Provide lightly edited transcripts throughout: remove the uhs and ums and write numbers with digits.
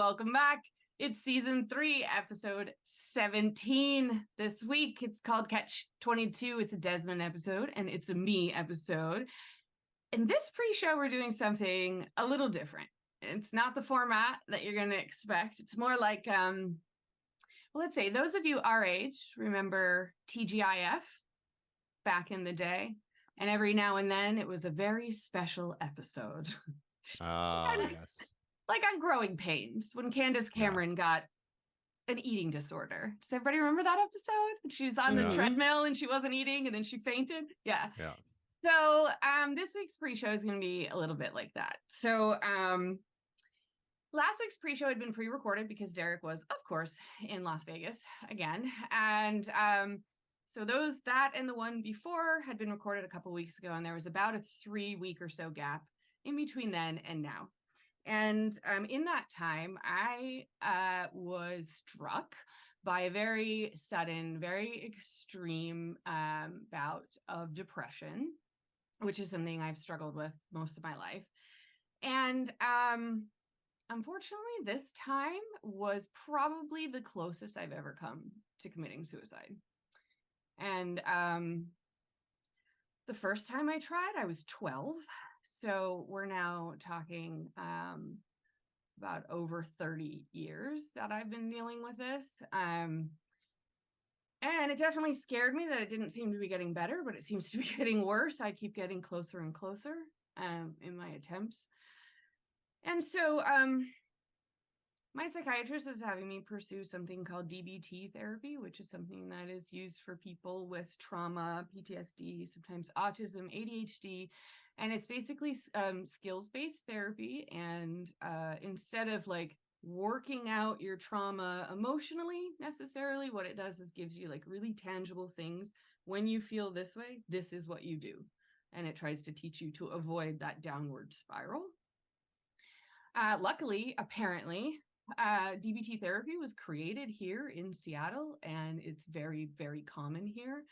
welcome back. It's season 3, episode 17. This week, it's called Catch 22. It's a Desmond episode, and it's a me episode. In this pre-show, we're doing something a little different. It's not the format that you're going to expect. It's more like, well, let's say those of you our age remember TGIF back in the day. And every now and then, it was a very special episode. Yes. Like on Growing Pains, when Candace Cameron got an eating disorder. Does everybody remember that episode? She was on the treadmill and she wasn't eating and then she fainted. Yeah. So this week's pre-show is going to be a little bit like that. So last week's pre-show had been pre-recorded because Derek was, of course, in Las Vegas again. And so that and the one before had been recorded a couple weeks ago, and there was about a 3-week or so gap in between then and now. And in that time, I was struck by a very sudden, very extreme bout of depression, which is something I've struggled with most of my life. And unfortunately, this time was probably the closest I've ever come to committing suicide. And the first time I tried, I was 12. So we're now talking about over 30 years that I've been dealing with this. And it definitely scared me that it didn't seem to be getting better, but it seems to be getting worse. I keep getting closer and closer in my attempts. And so my psychiatrist is having me pursue something called DBT therapy, which is something that is used for people with trauma, PTSD, sometimes autism, ADHD. And it's basically skills-based therapy. And instead of like working out your trauma emotionally necessarily, what it does is gives you like really tangible things. When you feel this way, this is what you do. And it tries to teach you to avoid that downward spiral. Luckily, apparently, DBT therapy was created here in Seattle, and it's very, very common here.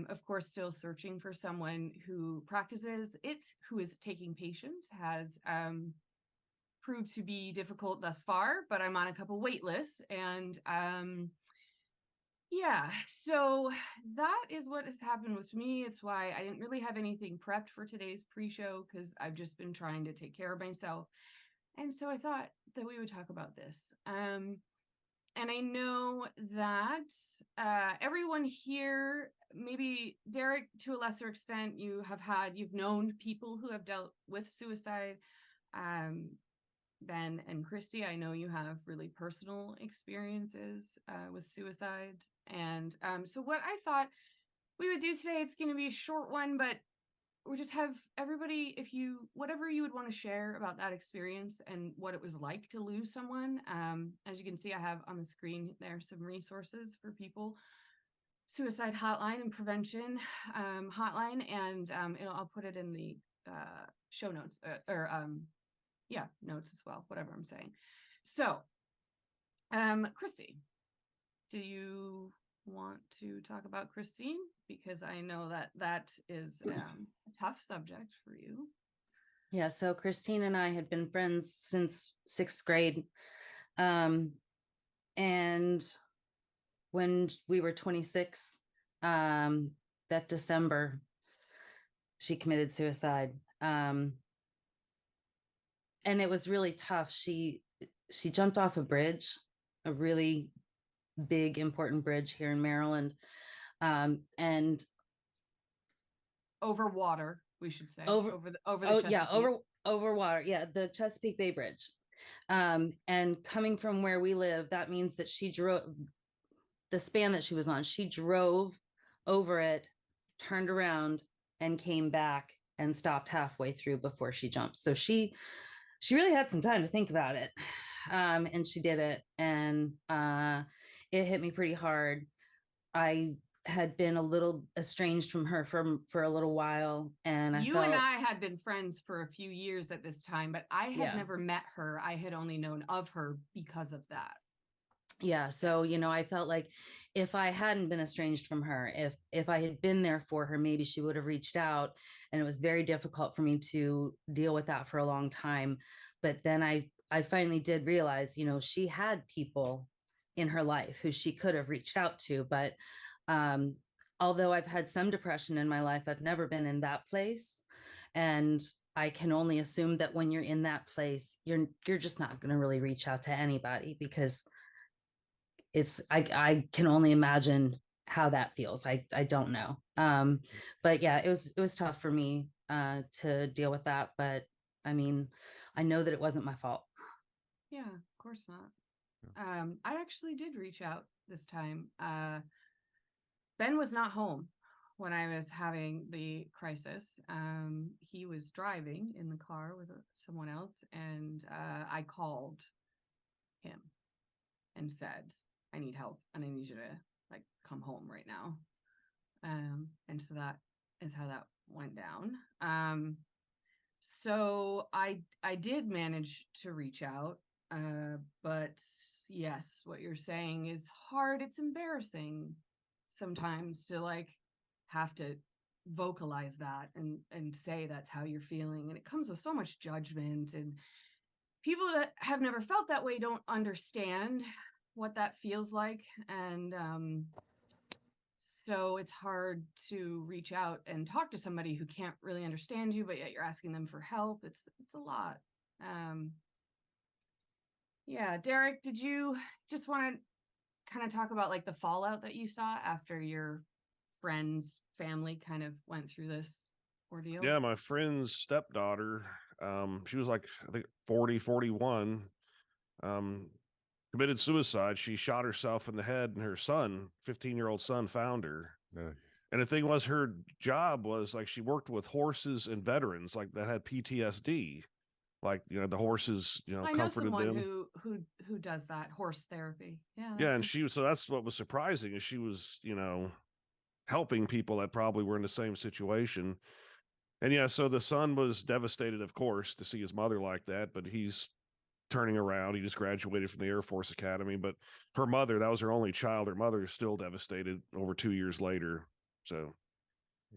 Of course, still searching for someone who practices it, who is taking patients, has proved to be difficult thus far, but I'm on a couple wait lists. And yeah, so that is what has happened with me. It's why I didn't really have anything prepped for today's pre-show, because I've just been trying to take care of myself. And so I thought that we would talk about this. And I know that everyone here, maybe Derek, to a lesser extent, you've known people who have dealt with suicide. Ben and Christy, I know you have really personal experiences with suicide. And so what I thought we would do today, it's going to be a short one, but we just have everybody, whatever you would want to share about that experience and what it was like to lose someone. As you can see, I have on the screen there some resources for people, suicide hotline and prevention hotline, and I'll put it in the show notes notes as well, whatever I'm saying. So, Christy, do you want to talk about Christine? Because I know that is a tough subject for you. Yeah, so Christine and I had been friends since 6th grade. And when we were 26, that December, she committed suicide. And it was really tough. She jumped off a bridge, a really big, important bridge here in Maryland. And over water, we should say, over the over water. Yeah. The Chesapeake Bay Bridge. And coming from where we live, that means that she drove the span that she was on. She drove over it, turned around, and came back and stopped halfway through before she jumped. So she really had some time to think about it. And she did it. And it hit me pretty hard. I had been a little estranged from her for a little while, and and I had been friends for a few years at this time, but I had never met her. I had only known of her because of that. Yeah, so I felt like if I hadn't been estranged from her, if I had been there for her, maybe she would have reached out. And it was very difficult for me to deal with that for a long time. But then I I finally did realize, she had people in her life who she could have reached out to. But um, although I've had some depression in my life, I've never been in that place. And I can only assume that when you're in that place, you're just not going to really reach out to anybody, because I can only imagine how that feels. I don't know. But yeah, it was tough for me to deal with that. But I mean, I know that it wasn't my fault. Yeah, of course not. Yeah. I actually did reach out this time. Ben was not home when I was having the crisis. He was driving in the car with someone else, and I called him and said, I need help and I need you to like come home right now. And so that is how that went down. So I did manage to reach out, but yes, what you're saying is hard. It's embarrassing sometimes to like have to vocalize that and say that's how you're feeling, and it comes with so much judgment, and people that have never felt that way don't understand what that feels like. And so it's hard to reach out and talk to somebody who can't really understand you, but yet you're asking them for help. It's a lot. um yeah, Derek, did you just want to kind of talk about like the fallout that you saw after your friend's family kind of went through this ordeal? Yeah, my friend's stepdaughter, she was like, I think 40, 41, um, committed suicide. She shot herself in the head, and her son, 15-year-old son, found her. Ugh. And the thing was, her job was like she worked with horses and veterans like that had PTSD. Like, the horses, I know comforted someone them. who does that, horse therapy. Yeah, Yeah, that's and so that's what was surprising, is she was, helping people that probably were in the same situation. And yeah, so the son was devastated, of course, to see his mother like that, but he's turning around. He just graduated from the Air Force Academy. But her mother, that was her only child. Her mother is still devastated over 2 years later. So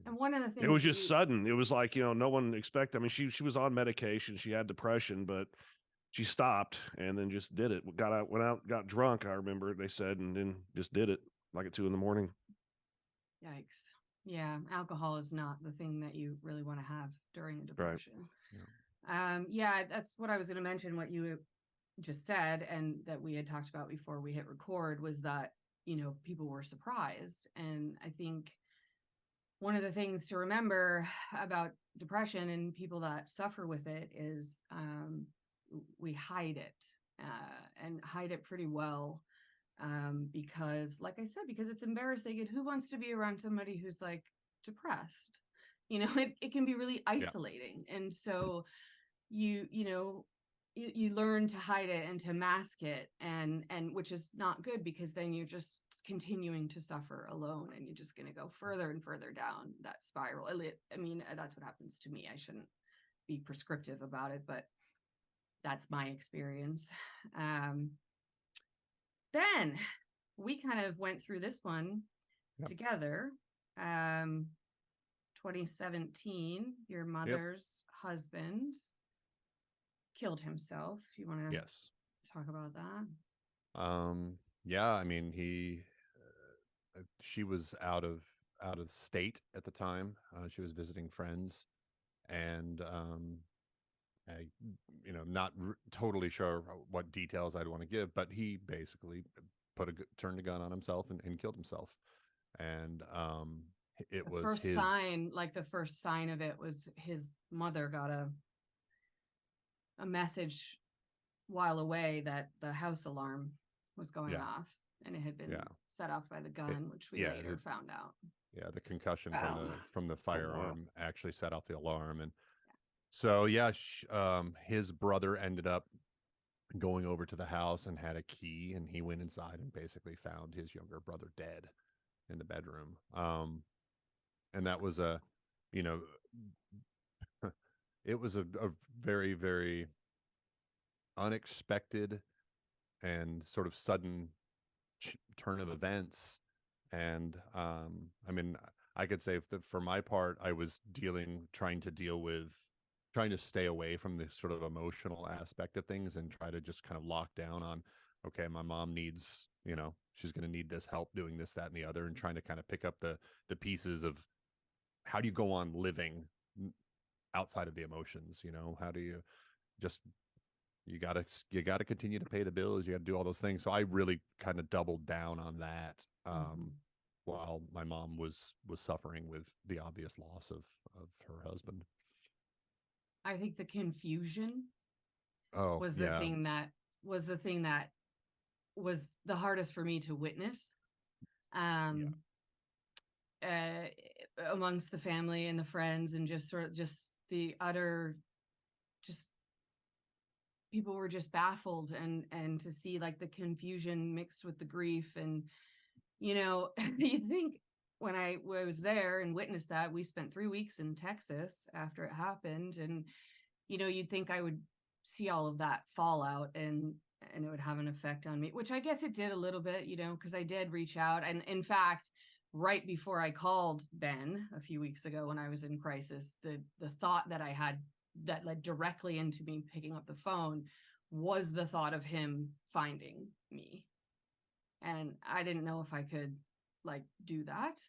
and one of the it things was that just sudden. It was like, no one expected. I mean, she was on medication. She had depression, but she stopped and then just did it. Went out, got drunk, I remember they said, and then just did it like at 2 a.m. Yikes. Yeah, alcohol is not the thing that you really want to have during a Right. depression. Yeah. Yeah, that's what I was going to mention, what you just said, and that we had talked about before we hit record, was that, people were surprised. And I think one of the things to remember about depression and people that suffer with it is we hide it, and hide it pretty well. Because like I said, because it's embarrassing, and who wants to be around somebody who's like depressed? It can be really isolating. And so you learn to hide it and to mask it, and which is not good, because then you're just continuing to suffer alone, and you're just going to go further and further down that spiral. I mean, that's what happens to me. I shouldn't be prescriptive about it, but that's my experience. Then we kind of went through this one Yep. together. 2017, your mother's husband killed himself. You want to Yes. talk about that? Yeah, I mean, she was out of state at the time. She was visiting friends, and I, not totally sure what details I'd want to give, but he basically turned a gun on himself and killed himself. And it The was first his sign, like the first sign of it, was his mother got a message while away that the house alarm was going Yeah. off, and it had been Yeah. set off by the gun, which we yeah, later it- found out. yeah, the concussion Oh. from the wow. firearm actually set off the alarm. And so yeah, his brother ended up going over to the house and had a key, and he went inside and basically found his younger brother dead in the bedroom. And that was you know it was a very, very unexpected and sort of sudden turn of events. And I mean, I could say for my part, I was trying to deal with trying to stay away from the sort of emotional aspect of things and try to just kind of lock down on, okay, my mom needs, she's going to need this help doing this, that, and the other, and trying to kind of pick up the pieces of how do you go on living outside of the emotions, how do you just, you gotta continue to pay the bills, you got to do all those things. So I really kind of doubled down on that while my mom was suffering with the obvious loss of her husband. I think the confusion Oh, was yeah. the thing that was the hardest for me to witness. Amongst the family and the friends, and just the utter, just people were just baffled, and to see like the confusion mixed with the grief. And you'd think when I was there and witnessed that, we spent 3 weeks in Texas after it happened, and you'd think I would see all of that fallout, and it would have an effect on me, which I guess it did a little bit, because I did reach out. And in fact, right before I called Ben a few weeks ago when I was in crisis, the thought that I had that led directly into me picking up the phone was the thought of him finding me. And I didn't know if I could like do that.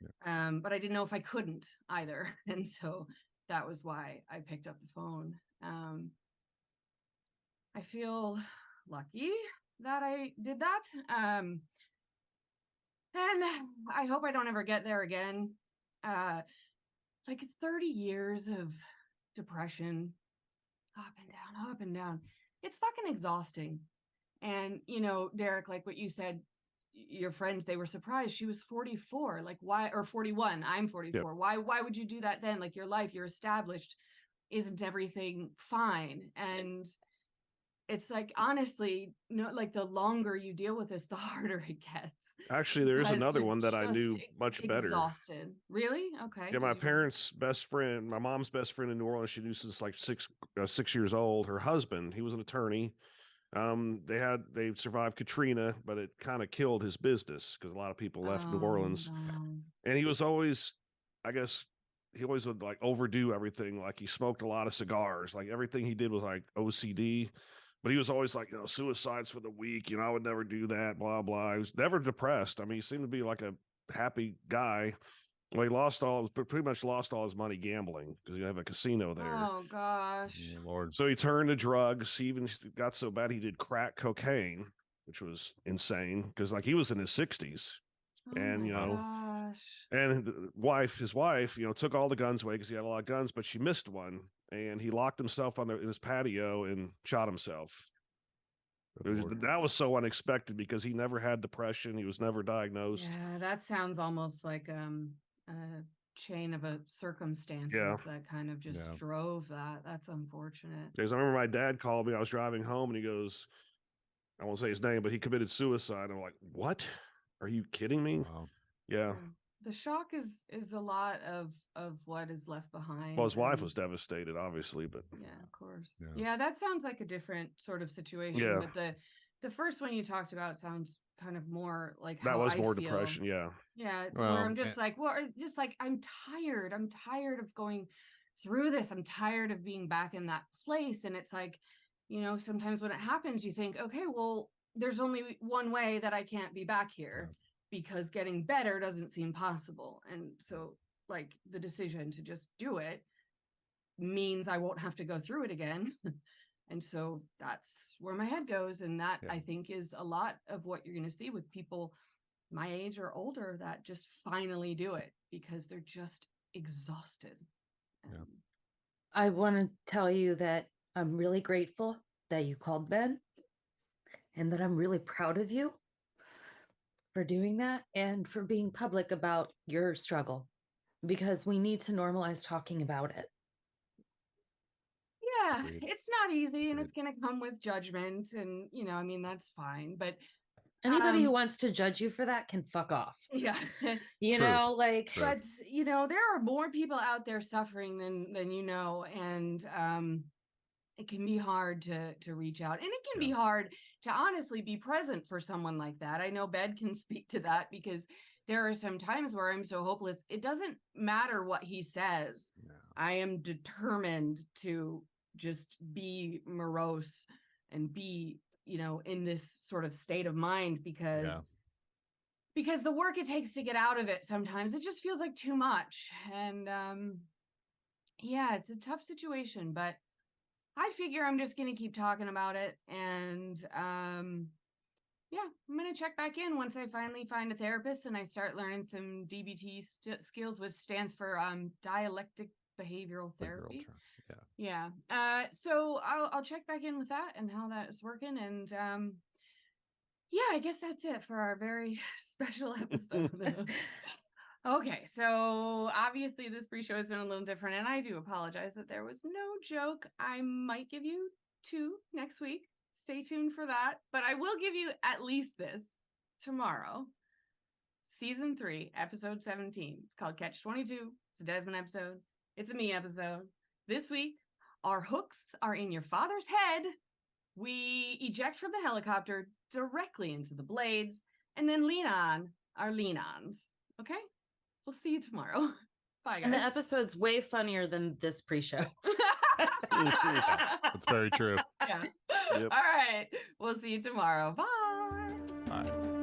Yeah. But I didn't know if I couldn't either. And so that was why I picked up the phone. I feel lucky that I did that. And I hope I don't ever get there again. Like 30 years of depression, up and down. It's fucking exhausting. And, Derek, like what you said, your friends, they were surprised she was 44. Like, why? Or 41. I'm 44. Yep. Why would you do that then? Like, your life, you're established. Isn't everything fine? And it's like, honestly, like the longer you deal with this, the harder it gets. Actually, there is another one that I knew much better. Exhausted. Really? Okay. Yeah, my parents' best friend, my mom's best friend in New Orleans, she knew since like 6 years old. Her husband, he was an attorney. They survived Katrina, but it kind of killed his business because a lot of people left New Orleans. No. And he was always, I guess, he always would like overdo everything. Like he smoked a lot of cigars. Like everything he did was like OCD. But he was always like, suicides for the weak. I would never do that, blah, blah. He was never depressed. I mean, he seemed to be like a happy guy. Well, he pretty much lost all his money gambling because you have a casino there. Oh, gosh. Oh, Lord. So he turned to drugs. He even got so bad he did crack cocaine, which was insane because like he was in his 60s. Oh, and, gosh. And his wife, took all the guns away because he had a lot of guns, but she missed one. And he locked himself in his patio and shot himself. That was so unexpected because he never had depression. He was never diagnosed. Yeah, that sounds almost like a chain of circumstances that kind of just drove that. That's unfortunate. Because I remember my dad called me. I was driving home and he goes, I won't say his name, but he committed suicide. I'm like, what? Are you kidding me? Wow. Yeah. The shock is a lot of what is left behind. Well, his wife was devastated, obviously, but yeah, of course. Yeah, that sounds like a different sort of situation. Yeah. But the first one you talked about sounds kind of more like that how was I more feel. Depression. Yeah. Yeah, where I'm just like, I'm tired. I'm tired of going through this. I'm tired of being back in that place. And it's like, sometimes when it happens, you think, okay, well, there's only one way that I can't be back here. Because getting better doesn't seem possible. And so like the decision to just do it means I won't have to go through it again. And so that's where my head goes. And that I think is a lot of what you're going to see with people my age or older that just finally do it because they're just exhausted. I want to tell you that I'm really grateful that you called Ben and that I'm really proud of you for doing that and for being public about your struggle because we need to normalize talking about it. Yeah, it's not easy and it's going to come with judgment and, that's fine. But anybody who wants to judge you for that can fuck off. Yeah. But, there are more people out there suffering than and it can be hard to reach out, and it can be hard to honestly be present for someone like that. I know Ben can speak to that because there are some times where I'm so hopeless. It doesn't matter what he says. No. I am determined to just be morose and be, in this sort of state of mind because the work it takes to get out of it, sometimes it just feels like too much. And yeah, it's a tough situation, but I figure I'm just going to keep talking about it. And yeah, I'm going to check back in once I finally find a therapist and I start learning some DBT skills, which stands for dialectic behavioral therapy. Yeah. So I'll check back in with that and how that is working. And yeah, I guess that's it for our very special episode. Okay, so obviously this pre-show has been a little different, and I do apologize that there was no joke. I might give you 2 next week. Stay tuned for that. But I will give you at least this tomorrow. Season 3, episode 17. It's called Catch 22. It's a Desmond episode. It's a me episode. This week, our hooks are in your father's head. We eject from the helicopter directly into the blades and then lean on our lean-ons. Okay? We'll see you tomorrow. Bye, guys. And the episode's way funnier than this pre-show. That's very true. Yeah. Yep. All right. We'll see you tomorrow. Bye. Bye.